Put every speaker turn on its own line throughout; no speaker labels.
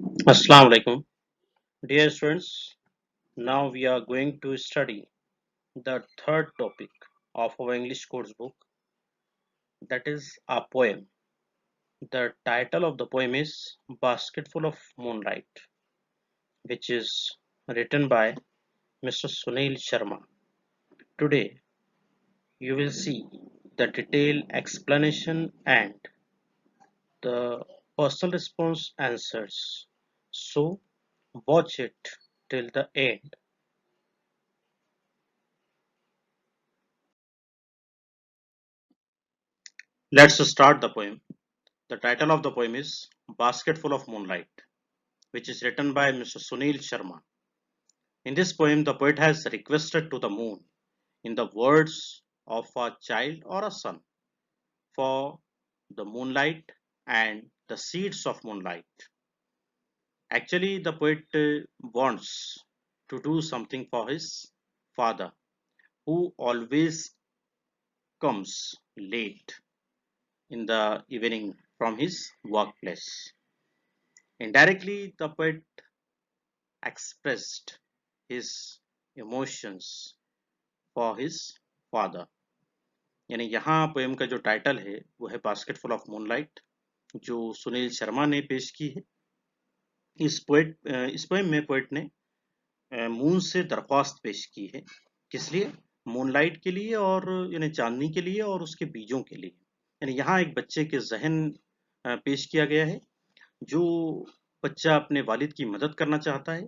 Assalamu alaikum. Dear students, now we are going to study the third topic of our English course book, that is a poem. The title of the poem is Basketful of Moonlight, which is written by Mr. Sunil Sharma. Today, you will see the detailed explanation and the personal response answers. So, watch it till the end. Let's start the poem. The title of the poem is Basketful of Moonlight, which is written by Mr. Sunil Sharma. In this poem, the poet has requested to the moon, in the words of a child or a son, for the moonlight and the seeds of moonlight. Actually, the poet wants to do something for his father, who always comes late in the evening from his workplace. Indirectly, the poet expressed his emotions for his father. यानी यहाँ poem का जो title है वो है बास्केटफुल of moonlight, जो सुनील शर्मा ने पेश की है। इस पोएम में पोएट ने मून से दरख्वास्त पेश की है। किस लिए? मूनलाइट के लिए और यानी चांदनी के लिए और उसके बीजों के लिए। यानी यहाँ एक बच्चे के जहन पेश किया गया है, जो बच्चा अपने वालिद की मदद करना चाहता है,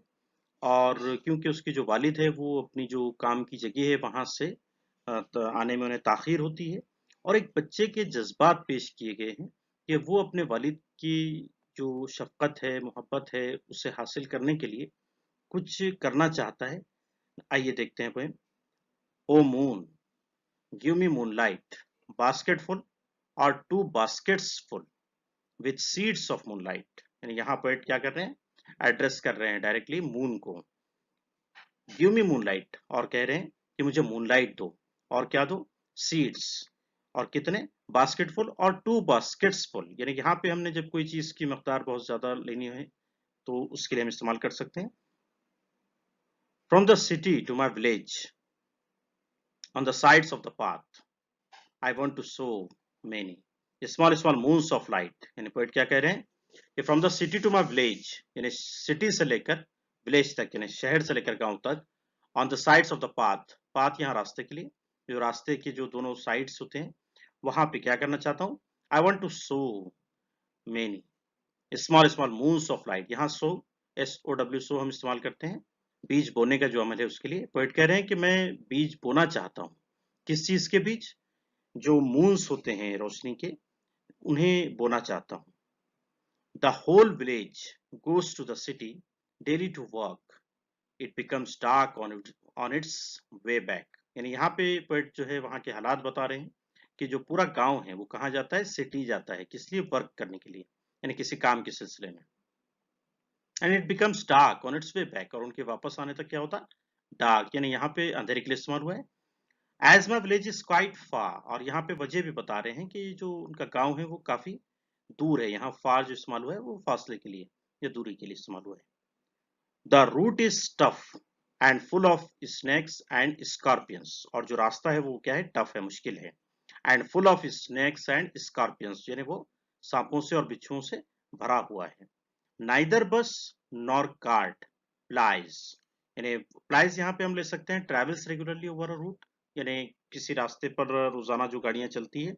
और क्योंकि उसके जो वालिद है वो अपनी जो काम की जगह है वहाँ से आने में उन्हें ताख़ीर होती है, और एक बच्चे के जज्बात पेश किए गए हैं कि वो अपने वालिद की जो शफ़क़त है, मोहब्बत है, उसे हासिल करने के लिए कुछ करना चाहता है। आइए देखते हैं poem. O moon, give me moonlight, basketful or 2 baskets full with seeds of moonlight. यानी यहाँ पोएट क्या कर रहे हैं? एड्रेस कर रहे हैं डायरेक्टली मून को। गिव मी मूनलाइट, और कह रहे हैं कि मुझे मूनलाइट दो, और क्या दो? सीड्स। और कितने? बास्केटफुल और 2 बास्केट्स फुल। यानी यहाँ पे हमने जब कोई चीज की मकदार बहुत ज्यादा लेनी है तो उसके लिए हम इस्तेमाल कर सकते हैं। From the city to my village on the sides of the path I want to sow many small small moons of light. यानी पोएट क्या कह रहे हैं कि from the city to my village, यानी सिटी से लेकर विलेज तक, यानी शहर से लेकर गांव तक, on the sides of the path, path यहाँ रास्ते के लिए, जो रास्ते के जो दोनों साइड्स होते हैं वहां पे क्या करना चाहता हूँ? I want to sow many small small moons of light. यहाँ सो, SOW, सो हम इस्तेमाल करते हैं बीज बोने का जो अमल है उसके लिए। पोएट कह रहे हैं कि मैं बीज बोना चाहता हूँ। किस चीज के बीज? जो मून्स होते हैं रोशनी के, उन्हें बोना चाहता हूँ। The whole village goes to the city daily to work, it becomes dark on its way back. यानी यहाँ पे पोएट जो है वहाँ के हालात बता रहे हैं कि जो पूरा गांव है वो कहाँ जाता है? सिटी जाता है। किस लिए? वर्क करने के लिए, यानी किसी काम के सिलसिले में। And it becomes dark on its way back, और उनके वापस आने तक क्या होता? डार्क। यानी यहाँ पे अंधेरे के लिए इस्तेमाल हुआ है। As my village is quite far, और यहाँ पे वजह भी बता रहे हैं कि जो उनका गांव है वो काफी दूर है। यहाँ फार जो इस्तेमाल हुआ है वो फासले के लिए या दूरी के लिए इस्तेमाल हुआ है। The route is tough and full of snakes and scorpions, और जो रास्ता है वो क्या है? टफ है, मुश्किल है। And full of snakes and scorpions, यानी वो सांपों से और बिच्छुओं से भरा हुआ है। Neither bus nor cart plies, यानी प्लाइज यहाँ पे हम ले सकते हैं travels regularly over a route, यानी किसी रास्ते पर रोजाना जो गाड़ियां चलती है।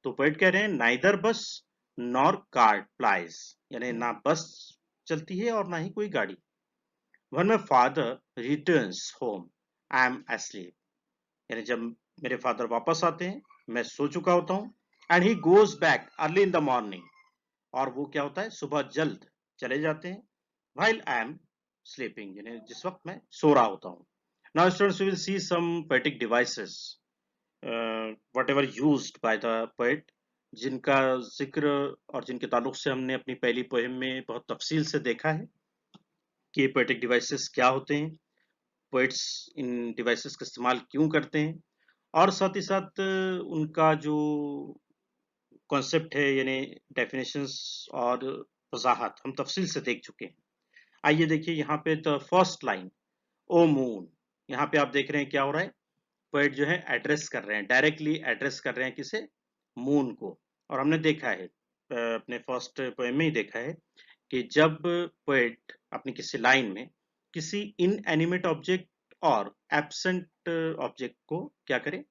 तो पोएट कह रहे हैं neither bus nor cart plies, यानी ना बस चलती है और ना ही कोई गाड़ी। When my father returns home, I am asleep. यानी जब मेरे फादर वापस आते हैं मैं सो चुका होता हूँ। And he goes back early in the morning, और वो क्या होता है? सुबह जल्द चले जाते हैं। while I am sleeping, यानी जिस वक्त मैं सो रहा होता हूँ। Now students, we will see some poetic devices, whatever used by the poet, जिनका जिक्र और जिनके ताल्लुक से हमने अपनी पहली पोएम में बहुत तफसील से देखा है कि ये पोएटिक डिवाइसेस क्या होते हैं, पोइट्स इन डिवाइसेस का इस्तेमाल क्यों करते हैं, और साथ ही साथ उनका जो कॉन्सेप्ट है, यानी डेफिनेशंस और वजाहत हम तफसील से देख चुके हैं। आइए देखिए यहाँ पे the first line, O moon. यहाँ पे आप देख रहे हैं क्या हो रहा है, पोएट जो है एड्रेस कर रहे हैं, डायरेक्टली एड्रेस कर रहे हैं किसे, मून को। और हमने देखा है अपने फर्स्ट पोएम में ही देखा है कि जब पोएट अपनी किसी लाइन में किसी इनएनिमेट ऑब्जेक्ट और एब्सेंट ऑब्जेक्ट को क्या करे,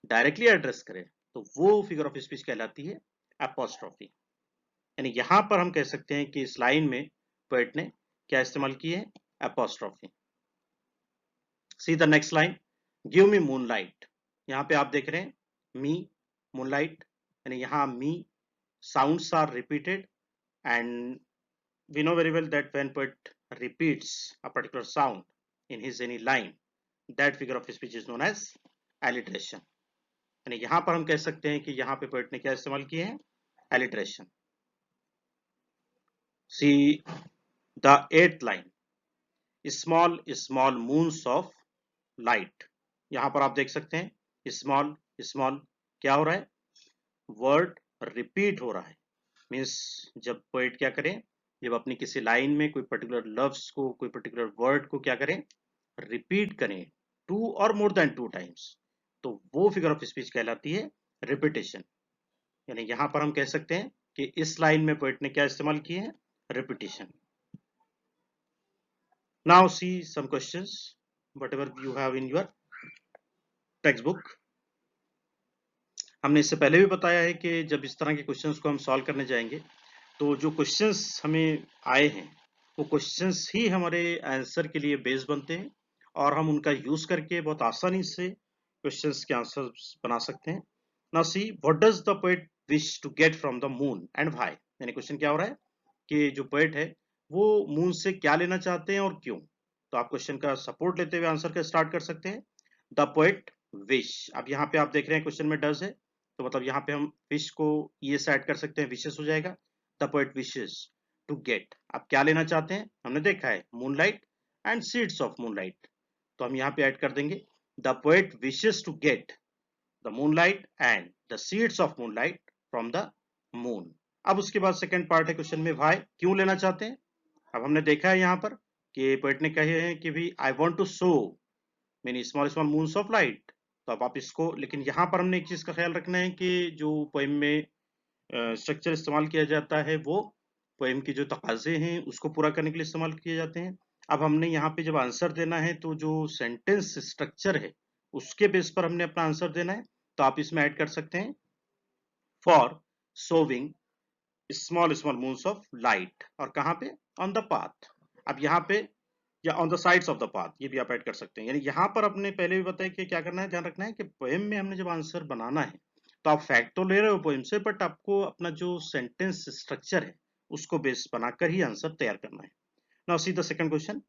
डायरेक्टली एड्रेस करे, तो वो फिगर ऑफ स्पीच कहलाती है एपोस्ट्रोफी। यानी यहां पर हम कह सकते हैं कि इस लाइन में पोएट ने क्या इस्तेमाल की है, apostrophe. See the next line, give me moonlight. यहाँ पे आप देख रहे हैं मी, मूनलाइट, यानी यहाँ मी sounds are repeated, and we know very well that when poet repeats a particular sound in his any line, that figure of speech is known as alliteration। यानी यहाँ पर हम कह सकते हैं कि यहाँ पे पोएट ने क्या इस्तेमाल किए हैं, alliteration। See the eighth line, small small moons of light। यहाँ पर आप देख सकते हैं स्मॉल स्मॉल क्या हो रहा है, वर्ड रिपीट हो रहा है। मीन्स जब पोएट क्या करें, जब अपनी किसी लाइन में कोई पर्टिकुलर लफ्ज को, कोई पर्टिकुलर वर्ड को क्या करें, रिपीट करें 2 और मोर देन 2 टाइम्स, तो वो फिगर ऑफ स्पीच कहलाती है रिपीटेशन। यानी यहां पर हम कह सकते हैं कि इस लाइन में पोएट ने क्या इस्तेमाल किए हैं, repetition. Now see some questions whatever you have in your text book. हमने इससे पहले भी बताया है कि जब इस तरह के क्वेश्चंस को हम सॉल्व करने जाएंगे तो जो क्वेश्चंस हमें आए हैं वो क्वेश्चंस ही हमारे आंसर के लिए बेस बनते हैं और हम उनका यूज करके बहुत आसानी से क्वेश्चंस के आंसर्स बना सकते हैं। Now see what does the poet wish to get from the moon and why. यानी क्वेश्चन क्या हो रहा है कि जो पोएट है वो मून से क्या लेना चाहते हैं और क्यों। तो आप क्वेश्चन का सपोर्ट लेते हुए आंसर का स्टार्ट कर सकते हैं। द पोएट विश, अब यहाँ पे आप देख रहे हैं क्वेश्चन में डज है, तो मतलब यहाँ पे हम विश को ये से ऐड कर सकते हैं, विशेष हो जाएगा। The poet wishes to get, आप क्या लेना चाहते हैं, हमने देखा है moonlight and seeds of moonlight, तो हम यहाँ पे ऐड कर देंगे the poet wishes to get the moonlight and the seeds of moonlight from the moon. अब उसके बाद सेकंड पार्ट है क्वेश्चन में, वाई, क्यों लेना चाहते हैं। अब हमने देखा है यहाँ पर कि पोएट ने कहे हैं कि भी I want to show many small small moons of light, तो अब आप इसको, लेकिन यहाँ पर हमने एक चीज का ख्याल रखना है कि जो पोएम में स्ट्रक्चर इस्तेमाल किया जाता है वो पोएम के जो तकाजे हैं उसको पूरा करने के लिए इस्तेमाल किए जाते हैं। अब हमने यहाँ पे जब आंसर देना है तो जो सेंटेंस स्ट्रक्चर है उसके बेस पर हमने अपना आंसर देना है, तो आप इसमें ऐड कर सकते हैं for sowing small small moons of light, और कहाँ पे, ऑन द पाथ। अब यहाँ पे या on the sides of the path, ये भी आप ऐड कर सकते हैं। यानी यहाँ पर अपने पहले भी बताया कि क्या करना है, ध्यान रखना है कि पोएम में हमने जब आंसर बनाना है तो आप फैक्ट तो ले रहे हो पोएम से, बट आपको अपना जो सेंटेंस स्ट्रक्चर है उसको बेस बनाकर ही आंसर तैयार करना है। Now see the second question,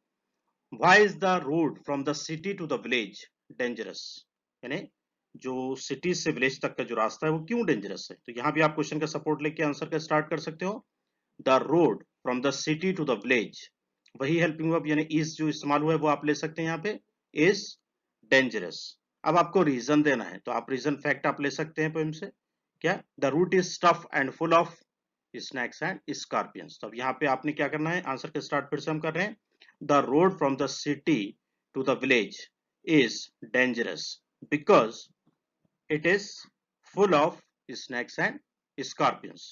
why is the road from the city to the village dangerous. यानी जो सिटी से विलेज तक का जो रास्ता है वो क्यों डेंजरस है, तो यहाँ भी आप क्वेश्चन का सपोर्ट लेके आंसर का स्टार्ट कर सकते हो। The road from the city to the village, वही हेल्पिंग वर्ब यानी इज जो इस्तेमाल हुआ है वो आप ले सकते हैं यहाँ पे, इज डेंजरस। अब आपको रीजन देना है तो आप रीजन फैक्ट आप ले सकते हैं पोएम से, क्या, the route is tough and full of snacks and scorpions. तो अब यहाँ पे आपने क्या करना है, आंसर के स्टार्ट फिर से हम कर रहे हैं, the road from the city to the village is dangerous because it is full of snacks and scorpions।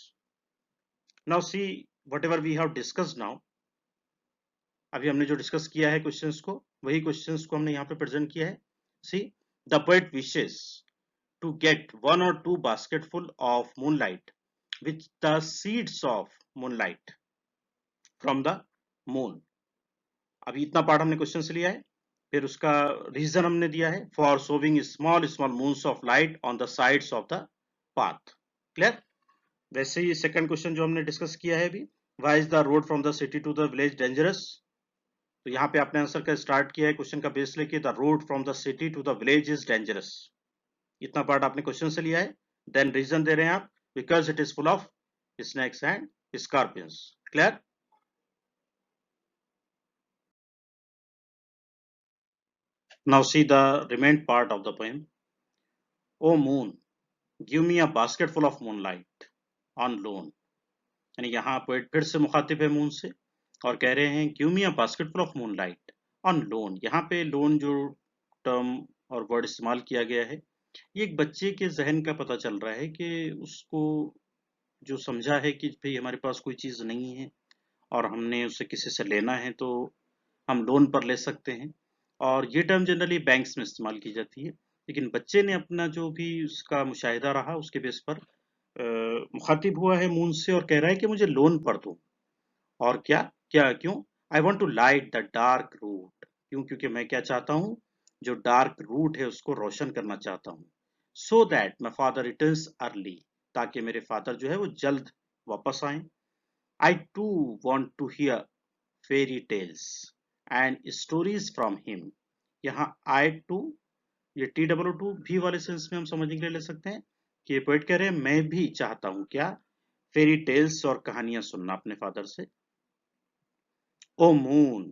Now see whatever we have discussed now, अभी हमने जो डिस्कस किया है क्वेश्चंस को, वही क्वेश्चंस को हमने यहाँ पे प्रेजेंट किया है। See the poet wishes to get 1 or 2 basketful of moonlight with the seeds of moonlight from the moon। अभी इतना पार्ट हमने क्वेश्चन से लिया है, फिर उसका रीजन हमने दिया है for sowing small small moons of light on the sides of the path. Clear. वैसे ही सेकंड क्वेश्चन जो हमने डिस्कस किया है अभी, why is the road from the city to the village dangerous, तो यहाँ पे आपने आंसर का स्टार्ट किया है क्वेश्चन का बेस लेके, the road from the city to the village is dangerous. इतना पार्ट आपने क्वेश्चन से लिया है। देन रीजन दे रहे हैं आप, because it is full of snacks and scorpions. Clear. Now see the remain part of the poem, O moon give me a basket full of moonlight on loan. यानी यहाँ poet फिर से मुखातिब है मून से और कह रहे हैं give me a basketful of moonlight on loan. यहाँ पे लोन जो टर्म और वर्ड इस्तेमाल किया गया है, ये एक बच्चे के जहन का पता चल रहा है कि उसको जो समझा है कि भाई हमारे पास कोई चीज़ नहीं है और हमने उसे किसी से लेना है तो हम लोन पर ले सकते हैं। और ये टर्म जनरली बैंक्स में इस्तेमाल की जाती है, लेकिन बच्चे ने अपना जो भी उसका मुशाहिदा रहा उसके बेस पर मुखातिब हुआ है मून से और कह रहा है कि मुझे लोन पर दो। और क्या क्या क्यों? I want to light the dark route. क्यों? क्योंकि मैं क्या चाहता हूँ, जो डार्क रूट है उसको रोशन करना चाहता हूँ। So that my father returns early, ताकि मेरे फादर जो है वो जल्द वापस आए। I too want to hear fairy tales and stories from him. यहाँ आई टू, ये टी डब्ल्यू टू भी वाले सेंस में हम समझने के लिए ले सकते हैं कि पोएट कह रहे हैं मैं भी चाहता हूँ क्या, फेरी टेल्स और कहानियां सुनना अपने फादर से। ओ मून,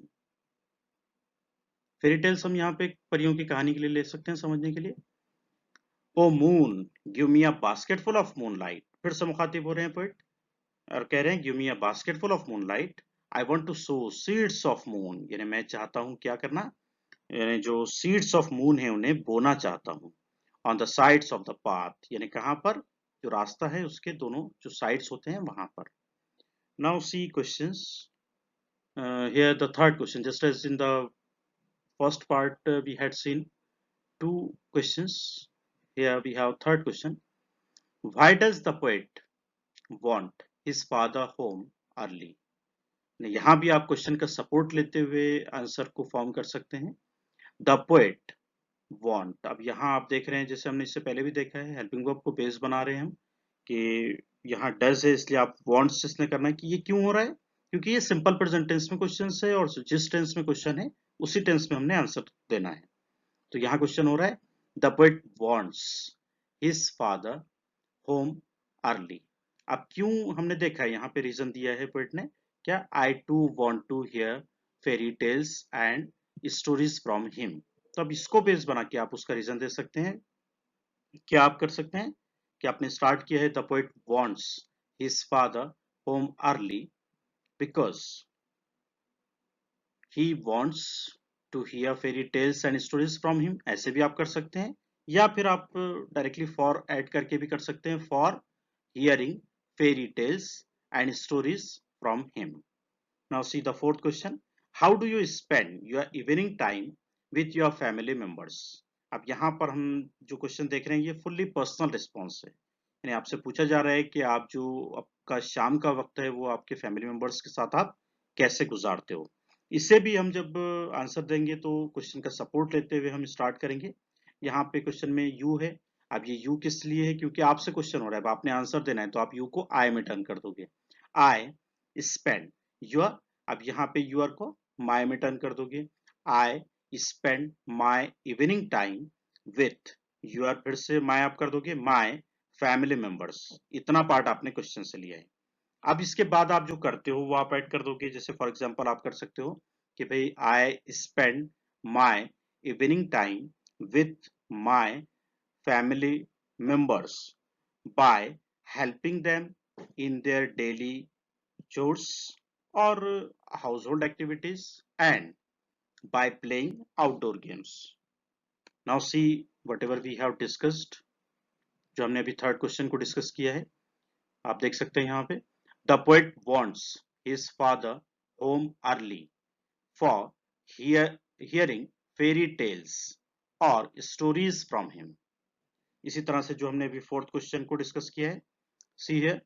फेरी टेल्स हम यहाँ पे परियों की कहानी के लिए ले सकते हैं समझने के लिए। O moon give me a basketful of moonlight, फिर से मुखातिब हो रहे हैं पोएट और कह रहे हैं give me a basketful of moonlight. I want to sow seeds of moon, यानी मैं चाहता हूँ क्या करना, यानी जो सीड्स ऑफ मून है उन्हें बोना चाहता हूँ। On the sides of the path, यानी कहाँ पर, जो रास्ता है उसके दोनों जो साइड्स होते हैं वहां पर। Now see questions here, the third question, just as in the first part we had seen two questions. Here we have third question. Why does the poet want his father home early? यहाँ भी आप question का support लेते हुए answer को form कर सकते हैं। द पोएट वांट, अब यहाँ आप देख रहे हैं जैसे हमने इससे पहले भी देखा है, हेल्पिंग वर्ब को बेस बना रहे हैं हम कि यहाँ डज है इसलिए आप वांट्स इसने करना है कि ये क्यों हो रहा है, क्योंकि ये सिंपल प्रेजेंट टेंस में क्वेश्चन है और जिस टेंस में क्वेश्चन है उसी टेंस में हमने आंसर देना है। तो यहाँ क्वेश्चन हो रहा है the poet wants his father home early. अब क्यों हमने देखा है, यहाँ पे रीजन दिया है पोएट ने, क्या I too want to hear fairy tales and stories from him. तो अब इसको बेस बना के आप उसका रीजन दे सकते हैं। क्या आप कर सकते हैं कि आपने स्टार्ट किया है the poet wants his father home early because he wants to hear fairy tales and stories from him, ऐसे भी आप कर सकते हैं। या फिर आप डायरेक्टली फॉर ऐड करके भी कर सकते हैं, for hearing fairy tales and stories from him. Now see the fourth question. How do you spend your evening time with your family members? अब यहाँ पर हम जो क्वेश्चन देख रहे हैं ये फुल्ली पर्सनल रिस्पॉन्स है, यानी आपसे पूछा जा रहा है कि आप जो आपका शाम का वक्त है वो आपके फैमिली मेंबर्स के साथ आप कैसे गुजारते हो। इसे भी हम जब आंसर देंगे तो क्वेश्चन का सपोर्ट लेते हुए हम स्टार्ट करेंगे। यहाँ पे क्वेश्चन में यू है। अब ये यू किस लिए है, क्योंकि आपसे क्वेश्चन हो रहा है, अब आपने आंसर देना है तो आप यू को आई में टर्न कर दोगे। आई स्पेंड योर, अब यहाँ पे यूर को माई में टर्न कर दोगे। I spend my evening time with your, फिर से माई आप कर दोगे, माई फैमिली मेंबर्स। इतना पार्ट आपने क्वेश्चन से लिया है। अब इसके बाद आप जो करते हो वो आप ऐड कर दोगे। जैसे फॉर एग्जांपल आप कर सकते हो कि भाई आई spend my evening time with my family members by helping them in their daily chores or household activities and by playing outdoor games. Now see whatever we have discussed, जो हमने अभी third question को discuss किया है, आप देख सकते हैं यहाँ पे the poet wants his father home early for hearing fairy tales और स्टोरीज फ्रॉम हिम। इसी तरह से जो हमने अभी फोर्थ क्वेश्चन को डिस्कस किया है, see here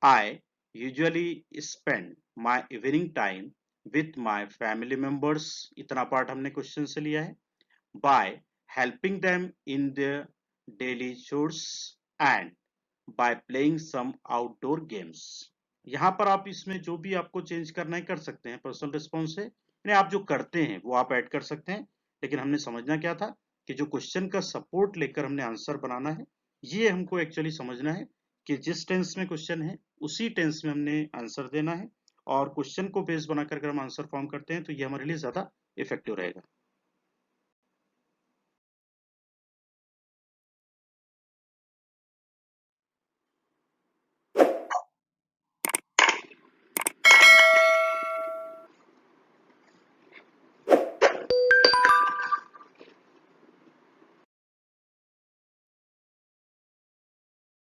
I usually spend my evening time with my family members, इतना पार्ट हमने क्वेश्चन से लिया है, by helping them in their daily chores and by playing some outdoor games. यहाँ पर आप इसमें जो भी आपको चेंज करना है कर सकते हैं, पर्सनल रिस्पॉन्स है, यानी आप जो करते हैं वो आप ऐड कर सकते हैं। लेकिन हमने समझना क्या था कि जो क्वेश्चन का सपोर्ट लेकर हमने आंसर बनाना है, ये हमको एक्चुअली समझना है कि जिस टेंस में क्वेश्चन है उसी टेंस में हमने आंसर देना है। और क्वेश्चन को बेस बनाकर अगर हम आंसर फॉर्म करते हैं तो ये हमारे लिए ज्यादा इफेक्टिव रहेगा।